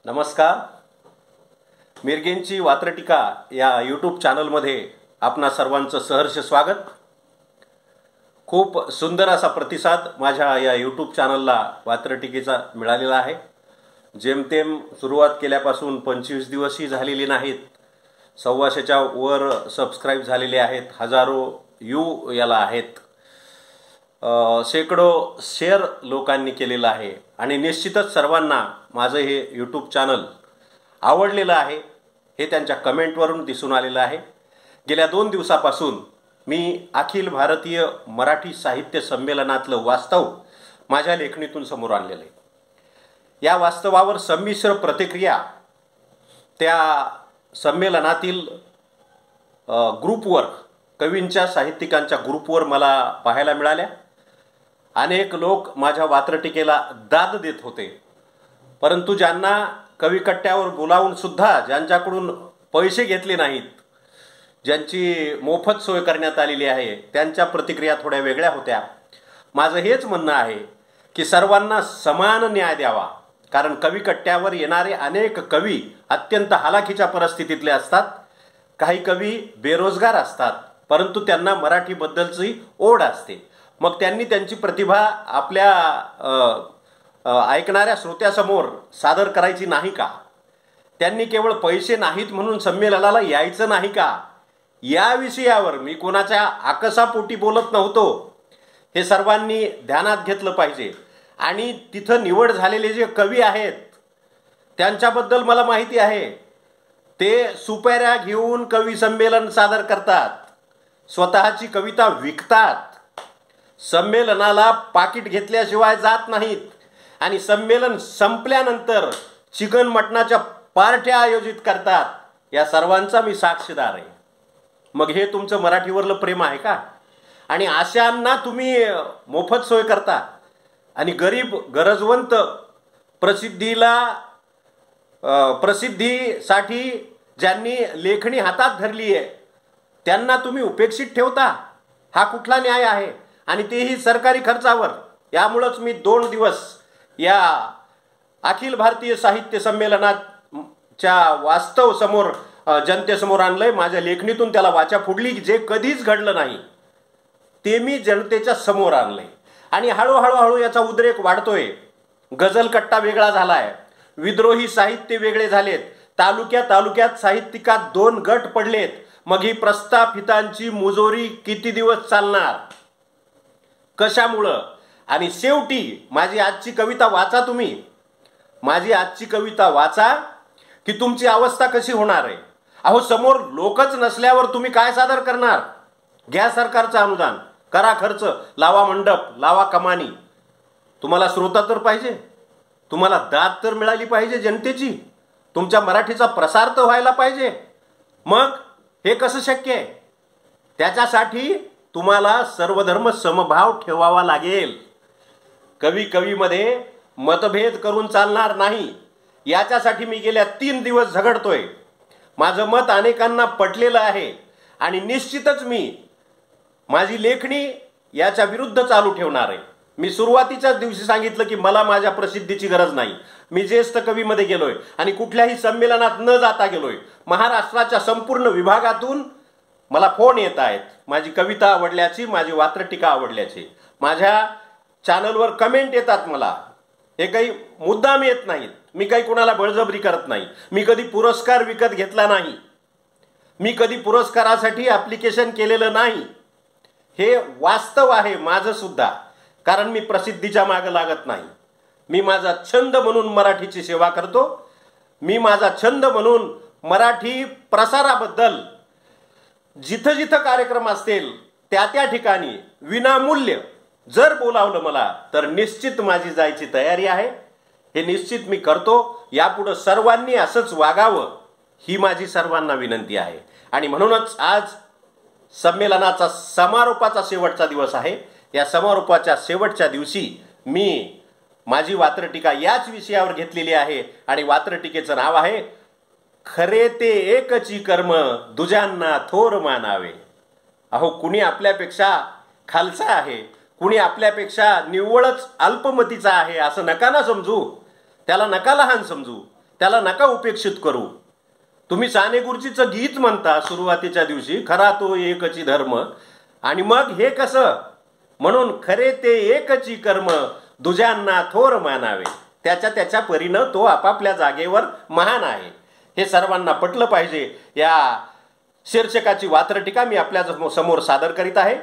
नमस्कार. मिरगेंची वात्रटिका या यूट्यूब चॅनलमध्ये आपणा सर्वांचं सहर्ष स्वागत. खूप सुंदर असा प्रतिसाद माझ्या या यूट्यूब चॅनलला वात्रटिकेचा मिळालेला आहे. जेमतेम सुरुवात केल्यापासून 25 दिवसही झालेली नाहीत. 125च्या वर सबस्क्राईब झालेले आहेत. हजारो यू याला आहेत. शेकडो शेअर लोकांनी केलेला आहे आणि निश्चितच सर्वांना माझं हे यूट्यूब चॅनल आवडलेलं आहे हे त्यांच्या कमेंटवरून दिसून आलेलं आहे. गेल्या 2 दिवसापासून मी अखिल भारतीय मराठी साहित्य संमेलनातलं वास्तव माझ्या लेखणीतून समोर आणलेलं आहे. या वास्तवावर संमिश्र प्रतिक्रिया त्या संमेलनातील ग्रुपवर, कवींच्या साहित्यिकांच्या ग्रुपवर मला पाहायला मिळाल्या. अनेक लोक माझ्या वात्रटिकेला दाद देत होते, परंतु ज्यांना कविकट्ट्यावर बोलावून सुद्धा ज्यांच्याकडून पैसे घेतले नाहीत, ज्यांची मोफत सोय करण्यात आलेली आहे, त्यांच्या प्रतिक्रिया थोड्या वेगळ्या होत्या. माझं हेच म्हणणं आहे की सर्वांना समान न्याय द्यावा, कारण कविकट्ट्यावर येणारे अनेक कवी अत्यंत हालाखीच्या परिस्थितीतले असतात. काही कवी बेरोजगार असतात, परंतु त्यांना मराठीबद्दलची ओढ असते. मग त्यांनी त्यांची प्रतिभा आपल्या ऐकणाऱ्या श्रोत्यासमोर सादर करायची नाही का? त्यांनी केवळ पैसे नाहीत म्हणून संमेलनाला यायचं नाही का? या विषयावर मी कोणाच्या आकसापोटी बोलत नव्हतो. हे सर्वांनी ध्यानात घेतलं पाहिजे. आणि तिथं निवड झालेले जे कवी आहेत त्यांच्याबद्दल मला माहिती आहे. ते सुपाऱ्या घेऊन कवी संमेलन सादर करतात, स्वतःची कविता विकतात, संमेलनाला पाकिट घेतल्याशिवाय जात नाहीत आणि संमेलन संपल्यानंतर चिकन मटणाच्या पार्ट्या आयोजित करतात. या सर्वांचा मी साक्षीदार आहे. मग हे तुमचं मराठीवरलं प्रेम आहे का? आणि अशांना तुम्ही मोफत सोय करता आणि गरीब गरजवंत प्रसिद्धीसाठी ज्यांनी लेखणी हातात धरली आहे त्यांना तुम्ही उपेक्षित ठेवता. हा कुठला न्याय आहे? आणि तेही सरकारी खर्चावर. यामुळंच मी 2 दिवस या अखिल भारतीय साहित्य संमेलनाच्या वास्तव समोर जनतेसमोर आणलंय. माझ्या लेखणीतून त्याला वाचा फुडली. जे कधीच घडलं नाही ते मी जनतेच्या समोर आणलंय आणि हळूहळू याचा उद्रेक वाढतोय. गझल कट्टा वेगळा झालाय, विद्रोही साहित्य वेगळे झालेत, तालुक्यात साहित्यिकात 2 गट पडलेत. मग ही प्रस्थापितांची मुजोरी किती दिवस चालणार? कशामुळं? आणि शेवटी माझी आजची कविता वाचा. तुम्ही माझी आजची कविता वाचा की तुमची अवस्था कशी होणार आहे. अहो, समोर लोकच नसल्यावर तुम्ही काय सादर करणार? घ्या सरकारचं अनुदान, करा खर्च, लावा मंडप, लावा कमानी. तुम्हाला श्रोता तर पाहिजे, तुम्हाला दाद तर मिळाली पाहिजे जनतेची, तुमच्या मराठीचा प्रसार तर व्हायला पाहिजे. मग हे कसं शक्य आहे? त्याच्यासाठी तुम्हाला सर्वधर्म समभाव ठेवावा लागेल. कवीमध्ये मतभेद करून चालणार नाही. याच्यासाठी मी गेल्या 3 दिवस झगडतोय. माझं मत अनेकांना पटलेलं आहे आणि निश्चितच मी माझी लेखणी याच्या विरुद्ध चालू ठेवणार आहे. मी सुरुवातीच्याच दिवशी सांगितलं की मला माझ्या प्रसिद्धीची गरज नाही. मी ज्येष्ठ कवीमध्ये गेलोय आणि कुठल्याही संमेलनात न जाता गेलोय. महाराष्ट्राच्या संपूर्ण विभागातून मला फोन येत आहेत माझी कविता आवडल्याची, माझी वात्रटिका आवडल्याची. माझ्या चॅनलवर कमेंट येतात मला. हे काही मुद्दाम येत नाहीत. मी काही कुणाला बळजबरी करत नाही. मी कधी पुरस्कार विकत घेतला नाही. मी कधी पुरस्कारासाठी ॲप्लिकेशन केलेलं नाही. हे वास्तव आहे माझं सुद्धा. कारण मी प्रसिद्धीच्या मागे लागत नाही. मी माझा छंद म्हणून मराठीची सेवा करतो. मी माझा छंद म्हणून मराठी प्रसाराबद्दल जिथं जिथं कार्यक्रम असतील त्या ठिकाणी विनामूल्य जर बोलावलं मला तर निश्चित माझी जायची तयारी आहे. हे निश्चित मी करतो. यापुढे सर्वांनी असंच वागावं ही माझी सर्वांना विनंती आहे. आणि म्हणूनच आज संमेलनाचा समारोपाचा शेवटचा दिवस आहे. या समारोपाच्या शेवटच्या दिवशी मी माझी वात्रटिका याच विषयावर घेतलेली आहे आणि वात्रटिकेचं नाव आहे खरे ते एकची कर्म दुजांना थोर मानावे. अहो, कुणी आपल्यापेक्षा खालचा आहे, कुणी आपल्यापेक्षा निव्वळच अल्पमतीचा आहे असं नका ना समजू. त्याला नका लहान समजू. त्याला नका उपेक्षित करू. तुम्ही साने गुरुजीचं गीत म्हणता सुरुवातीच्या दिवशी, खरा तो एकची धर्म, आणि मग हे कसं? म्हणून खरे ते एकची कर्म, दुजांना थोर मानावे. त्याच्या परीनं तो आपापल्या जागेवर महान आहे. हे सर्वांना पटलं पाहिजे. या शीर्षकाची वात्रटिका मी आपल्या समोर सादर करीत आहे.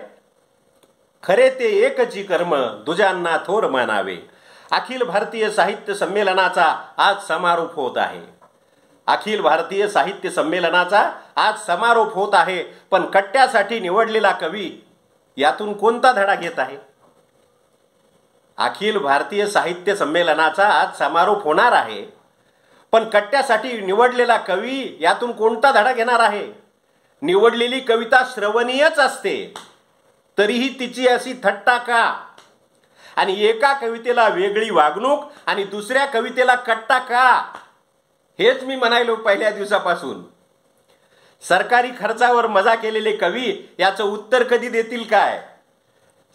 खरे ते एकची कर्म, दुजांना थोर मानावे. अखिल भारतीय साहित्य संमेलनाचा आज समारोप होत आहे. अखिल भारतीय साहित्य संमेलनाचा आज समारोप होत आहे. पण कट्ट्यासाठी निवडलेला कवी यातून कोणता धडा घेत आहे? अखिल भारतीय साहित्य संमेलनाचा आज समारोप होणार आहे, पण कट्ट्यासाठी निवडलेला कवी यातून कोणता धडा घेणार आहे? निवडलेली कविता श्रवणीयच असते, तरीही तिची अशी थट्टा का? आणि एका कवितेला वेगळी वागणूक आणि दुसऱ्या कवितेला कट्टा का? हेच मी म्हणायलो पहिल्या दिवसापासून. सरकारी खर्चावर मजा केलेले कवी याचं उत्तर कधी देतील काय?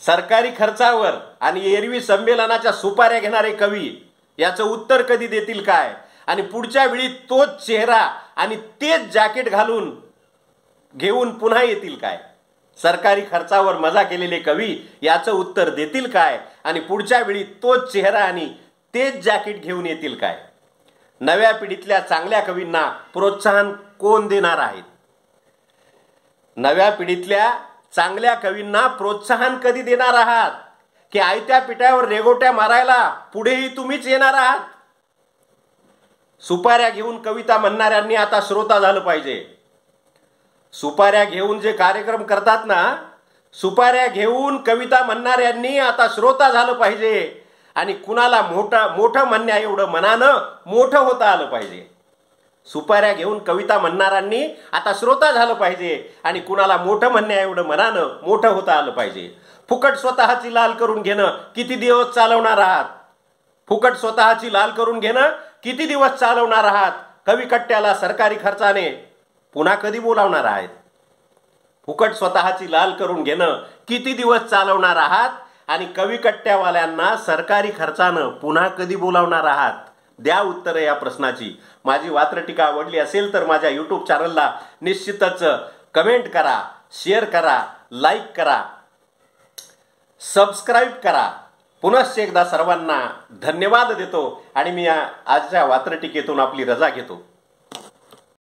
सरकारी खर्चावर आणि एरवी संमेलनाच्या सुपाऱ्या घेणारे कवी याचं उत्तर कधी देतील काय? आणि पुढच्या वेळी तोच चेहरा आणि तेच जॅकेट घेऊन पुन्हा येतील काय? सरकारी खर्चावर मजा केलेले कवी याचं उत्तर देतील काय? आणि पुढच्या वेळी तोच चेहरा आणि तेच जॅकेट घेऊन येतील काय? नव्या पिढीतल्या चांगल्या कवींना प्रोत्साहन कोण देणार आहेत? नव्या पिढीतल्या चांगल्या कवींना प्रोत्साहन कधी देणार आहात? की आयत्या पिठावर रेगोट्या मारायला पुढेही तुम्हीच येणार आहात? सुपाऱ्या घेऊन कविता म्हणणाऱ्यांनी आता श्रोता झालं पाहिजे. सुपाऱ्या घेऊन जे कार्यक्रम करतात ना, सुपाऱ्या घेऊन कविता म्हणणाऱ्यांनी आता श्रोता झालं पाहिजे. आणि कुणाला मोठं म्हणण्या एवढं मनानं मोठं होता आलं पाहिजे. सुपाऱ्या घेऊन कविता म्हणणाऱ्यांनी आता श्रोता झालं पाहिजे आणि कुणाला मोठं म्हणण्या एवढं मनानं मोठं होता आलं पाहिजे. फुकट स्वतःची लाल करून घेणं किती दिवस चालवणार आहात? फुकट स्वतःची लाल करून घेणं किती दिवस चालवणार आहात? कवी कट्ट्याला सरकारी खर्चाने पुन्हा कधी बोलावणार आहेत? फुकट स्वतःची लाल करून घेणं किती दिवस चालवणार आहात? आणि कवी कट्ट्यावाल्यांना सरकारी खर्चानं पुन्हा कधी बोलावणार आहात? द्या उत्तर या प्रश्नाची. माझी वात्रटिका आवडली असेल तर माझ्या यूट्यूब चॅनलला निश्चितच कमेंट करा, शेअर करा, लाईक करा, सबस्क्राईब करा. पुनश्च एकदा सर्वांना धन्यवाद देतो आणि मी आजच्या वात्रटिकेतून आपली रजा घेतो.